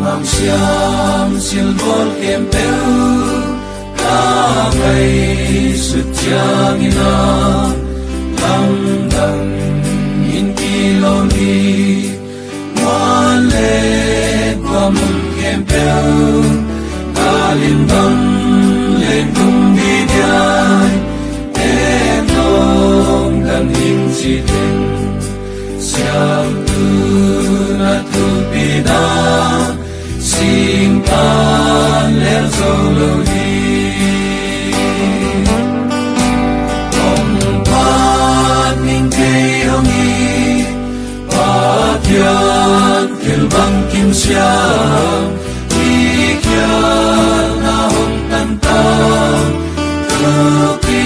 mang xiêm sil bol kem peu ta bay sut chiang ina lam dang in kiloni ngoan le qua mun kem peu alim dang le tum đi điai em nong dan in chi ten siam tu na tu pida sing tan le zo lo di ong pan ning ke hong i pa tian kel bang kim siam i kya na hong tan ta tu pi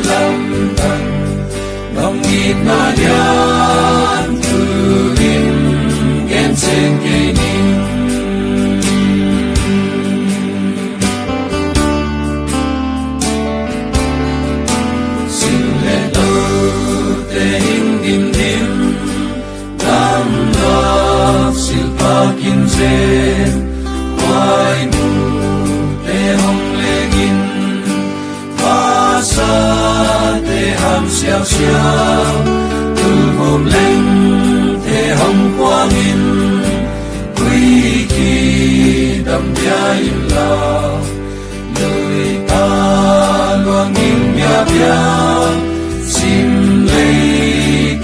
lam tan nong it na dian tu in gen sen ke ning Kim sen hoài mu te hong legin pa sa te ham xiao xiao tu hôm lên te hong quang in quy kỳ đầm bia im la lời ta loang in bia bia sim lấy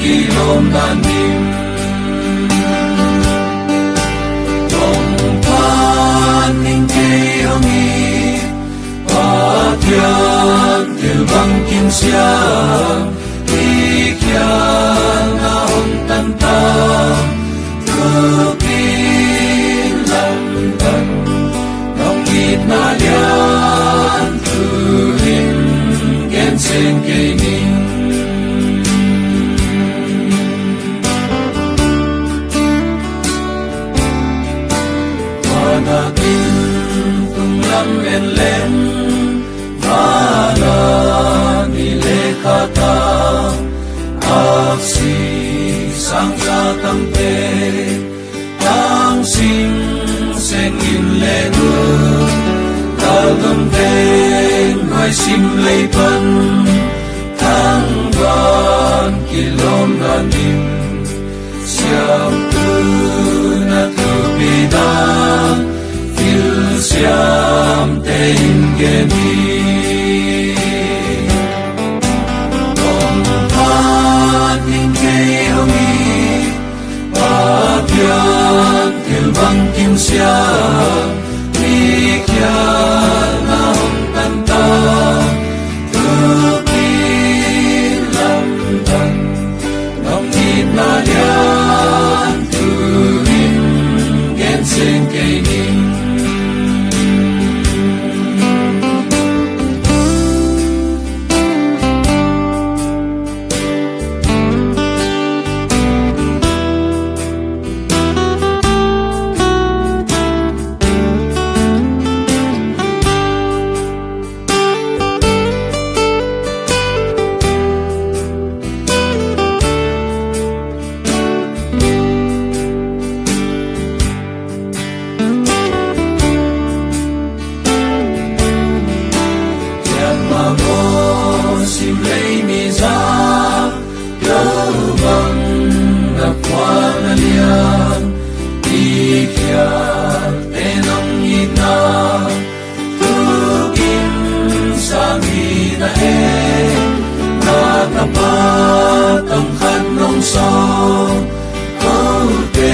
kỳ lom đàn nim Kel bang kim siam i kya na hong tan ta tu kin lam tan nong it na lian tu in gen sen ke ning wana kin tung lam en len kata aksi sang sa tam te tang sing sen in le nu ta gam te ngoi sim lei pan tang van kilom na nim siam tu na tu pida fil siam te in geni Kel bang kim siam i kya na hong tan ta tu kin lam tan nong it na lian tu in gen sen ke ning sim lấy mi ra lâu bằng gặp qua na lian đi kia tên ông nhìn na tu kim sang đi na e na tapa tâm khát nông sâu câu tê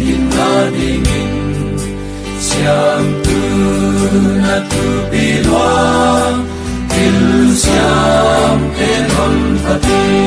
hin na đi nghìn siam tu na tu pi loa siam en hon pati